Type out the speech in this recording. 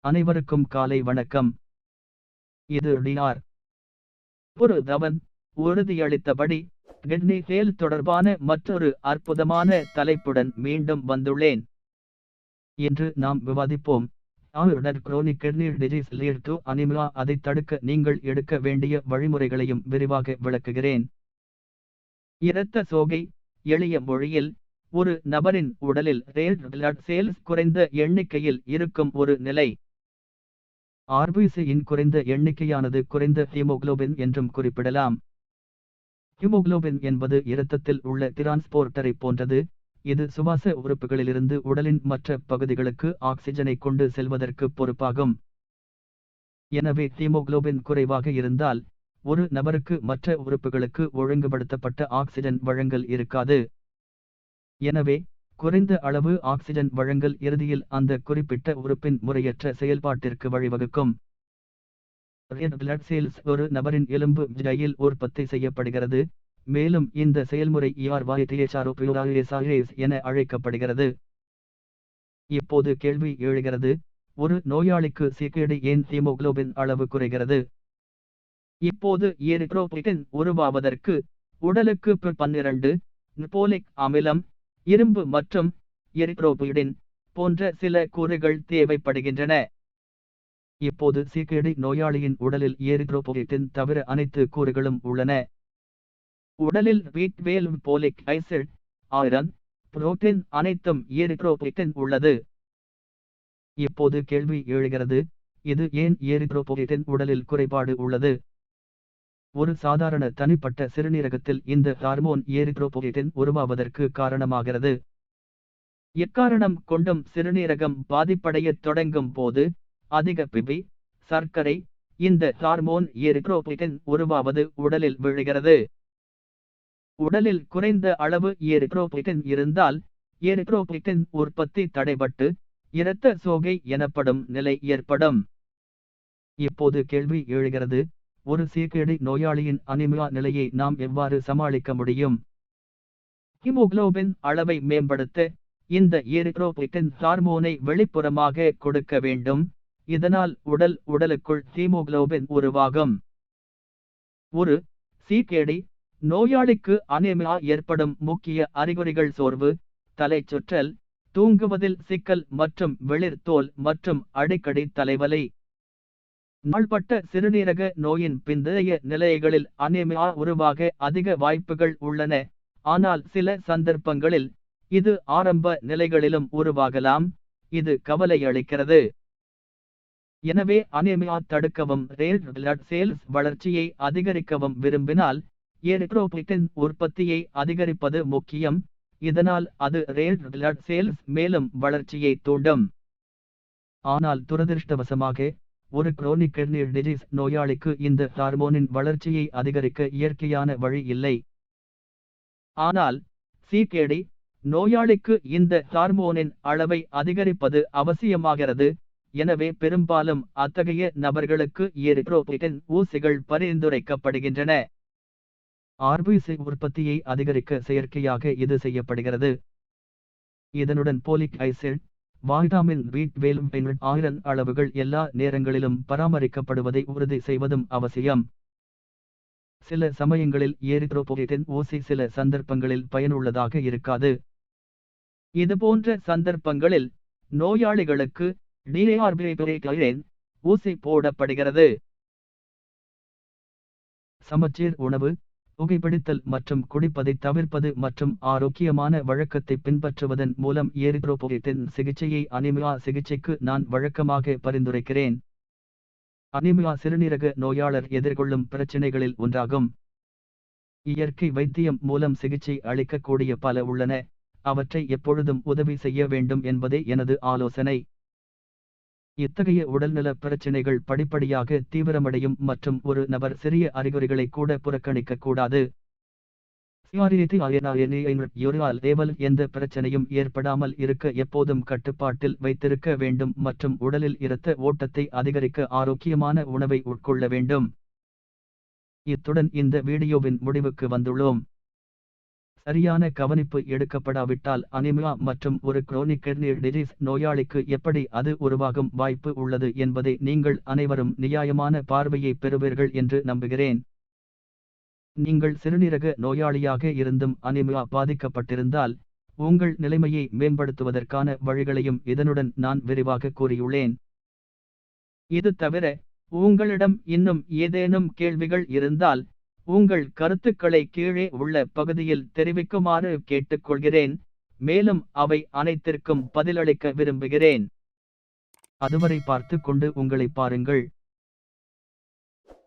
அனைவருக்கும் காலை வணக்கம். இது டிஆர். ஒரு தவன் உறுதியளித்தபடி கிட்னி ஃபெயில் தொடர்பான மற்றொரு அற்புதமான தலைப்புடன் மீண்டும் வந்துள்ளேன். இன்று நாம் விவாதிப்போம். chronic kidney disease lead to anemia. அதை தடுக்க நீங்கள் எடுக்க வேண்டிய வழிமுறைகளையும் விரிவாக விளக்குகிறேன். இரத்த சோகை எளிய மொழியில் ஒரு நபரின் உடலில் red blood cells குறைந்த எண்ணிக்கையில் இருக்கும் ஒரு நிலை. RBC-யின் குறைந்த எண்ணிக்கையானது குறைந்த ஹீமோகுளோபின் என்றும் குறிப்பிடலாம். ஹீமோகுளோபின் என்பது இரத்தத்தில் உள்ள டிரான்ஸ்போர்ட்டரை போன்றது. இது சுவாச உறுப்புகளிலிருந்து உடலின் மற்ற பகுதிகளுக்கு ஆக்சிஜனை கொண்டு செல்வதற்கு பொறுப்பாகும். எனவே ஹீமோகுளோபின் குறைவாக இருந்தால் ஒரு நபருக்கு மற்ற உறுப்புகளுக்கு ஒழுங்குபடுத்தப்பட்ட ஆக்சிஜன் வழங்கல் இருக்காது. எனவே குறைந்த அளவு ஆக்சிஜன் வழங்கல் இறுதியில் அந்த குறிப்பிட்ட உறுப்பின் முறையற்ற செயல்பாட்டிற்கு வழிவகுக்கும். ரெட் பிளட் செல்ஸ் ஒரு நபரின் எலும்பு ஜையில் உற்பத்தி செய்யப்படுகிறது, மேலும் இந்த செயல்முறை ERYTHROPURASAS என அழைக்கப்படுகிறது. இப்போது கேள்வி எழுகிறது, ஒரு நோயாளிக்கு CKD ஏன் ஹீமோகுளோபின் அளவு குறைகிறது? இப்போது எரித்ரோபொய்டின் உருவாவதற்கு உடலுக்கு பி12, நிக்கோலிக் அமிலம், இரும்பு மற்றும் எரித்ரோபொய்டின் போன்ற சில கூறுகள் தேவைப்படுகின்றன. இப்போது CKD நோயாளியின் உடலில் எரித்ரோபொய்டின் தவிர அனைத்து கூறுகளும் உள்ளன. உடலில் B12, folic acid, iron, protein அனைத்தும் எரித்ரோபொய்டின் உள்ளது. இப்போது கேள்வி எழுகிறது, இது ஏன் எரித்ரோபொய்டின் உடலில் குறைபாடு உள்ளது? ஒரு சாதாரண தனிப்பட்ட சிறுநீரகத்தில் இந்த ஹார்மோன் எரித்ரோபொய்டின் உருவாவதற்கு காரணமாகிறது. எக்காரணம் கொண்டும் சிறுநீரகம் பாதிப்படையத் தொடங்கும் போது அதிக பிபி, சர்க்கரை, இந்த ஹார்மோன் எரித்ரோபொய்டின் உருவாவது உடலில் விழுகிறது. உடலில் குறைந்த அளவு எரித்ரோபொய்டின் இருந்தால் எரித்ரோபொய்டின் உற்பத்தி தடைபட்டு இரத்த சோகை எனப்படும் நிலை ஏற்படும். இப்போது கேள்வி எழுகிறது, ஒரு CKD நோயாளியின் அனிமியா நிலையை நாம் எவ்வாறு சமாளிக்க முடியும்? ஹீமோகுளோபின் அளவை மேம்படுத்த இந்த எரித்ரோபொய்டின் ஹார்மோனை வெளிப்புறமாக கொடுக்க வேண்டும். இதனால் உடலுக்குள் ஹீமோகுளோபின் உருவாகும். ஒரு CKD நோயாளிக்கு அனீமியா ஏற்படும் முக்கிய அறிகுறிகள் சோர்வு, தலைச்சுற்றல், தூங்குவதில் சிக்கல் மற்றும் வெளிர் தோல் மற்றும் அடிக்கடி தலைவலி. நாள்பட்ட சிறுநீரக நோயின் பிந்தைய நிலைகளில் அனீமியா உருவாக அதிக வாய்ப்புகள் உள்ளன, ஆனால் சில சந்தர்ப்பங்களில் இது ஆரம்ப நிலைகளிலும் உருவாகலாம். இது கவலையளிக்கிறது. எனவே அனீமியா தடுக்கவும் ரெட் பிளட் செல்ஸ் வளர்ச்சியை அதிகரிக்கவும் விரும்பினால் எரித்ரோபொய்டின் உற்பத்தியை அதிகரிப்பது முக்கியம். இதனால் அது ரெட் பிளட் செல்ஸ் மேலும் வளர்ச்சியை தூண்டும். ஆனால் துரதிர்ஷ்டவசமாக ஒரு chronic kidney disease நோயாளிக்கு இந்த ஹார்மோனின் வளர்ச்சியை அதிகரிக்க இயற்கையான வழி இல்லை. ஆனால் CKD நோயாளிக்கு இந்த ஹார்மோனின் அளவை அதிகரிப்பது அவசியமாகிறது. எனவே பெரும்பாலும் அத்தகைய நபர்களுக்கு எரித்ரோபொய்டின் ஊசிகள் பரிந்துரைக்கப்படுகின்றன. RBC உற்பத்தியை அதிகரிக்க செயற்கையாக இது செய்யப்படுகிறது. இதனுடன் folic acid, vitamin B12, iron அளவுகள் எல்லா நேரங்களிலும் பராமரிக்கப்படுவதை உறுதி செய்வதும் அவசியம். சில சமயங்களில் எரித்ரோபொய்டின் ஊசி சில சந்தர்ப்பங்களில் பயனுள்ளதாக இருக்காது. இதுபோன்ற சந்தர்ப்பங்களில் நோயாளிகளுக்கு டிஆர்பிரைன் ஊசி போடப்படுகிறது. சமச்சீர் உணவு, புகைப்பிடித்தல் மற்றும் குடிப்பதை தவிர்ப்பது மற்றும் ஆரோக்கியமான வழக்கத்தை பின்பற்றுவதன் மூலம் எரித்ரோபொய்டின் சிகிச்சையை அனீமியா சிகிச்சைக்கு நான் வழக்கமாக பரிந்துரைக்கிறேன். அனீமியா சிறுநீரக நோயாளர் எதிர்கொள்ளும் பிரச்சினைகளில் ஒன்றாகும். இயற்கை வைத்தியம் மூலம் சிகிச்சை அளிக்கக்கூடிய பல உள்ளன, அவற்றை எப்பொழுதும் உதவி செய்ய வேண்டும் என்பதே எனது ஆலோசனை. இத்தகைய உடல்நல பிரச்சினைகள் படிப்படியாக தீவிரமடையும் மற்றும் ஒரு நபர் சிறிய அறிகுறிகளை கூட புறக்கணிக்க கூடாது. லேவல் எந்த பிரச்சனையும் ஏற்படாமல் இருக்க எப்போதும் கட்டுப்பாட்டில் வைத்திருக்க வேண்டும் மற்றும் உடலில் இரத்த ஓட்டத்தை அதிகரிக்க ஆரோக்கியமான உணவை உட்கொள்ள வேண்டும். இத்துடன் இந்த வீடியோவின் முடிவுக்கு வந்துள்ளோம். சரியான கவனிப்பு எடுக்கப்படாவிட்டால் அனிமியா மற்றும் ஒரு குரோனிக் கிட்னி டிசீஸ் நோயாளிக்கு எப்படி அது உருவாகும் வாய்ப்பு உள்ளது என்பதை நீங்கள் அனைவரும் நியாயமான பார்வையை பெறுவீர்கள் என்று நம்புகிறேன். நீங்கள் சிறுநீரக நோயாளியாக இருந்தும் அனிமியா பாதிக்கப்பட்டிருந்தால், உங்கள் நிலைமையை மேம்படுத்துவதற்கான வழிகளையும் இதனுடன் நான் விரிவாக கூறியுள்ளேன். இது தவிர, உங்களிடம் இன்னும் ஏதேனும் கேள்விகள் இருந்தால், உங்கள் கருத்துக்களை கீழே உள்ள பகுதியில் தெரிவிக்குமாறு கேட்டுக்கொள்கிறேன், மேலும் அவை அனைத்திற்கும் பதிலளிக்க விரும்புகிறேன். அதுவரை பார்த்துக் கொண்டு உங்களை பாருங்கள்.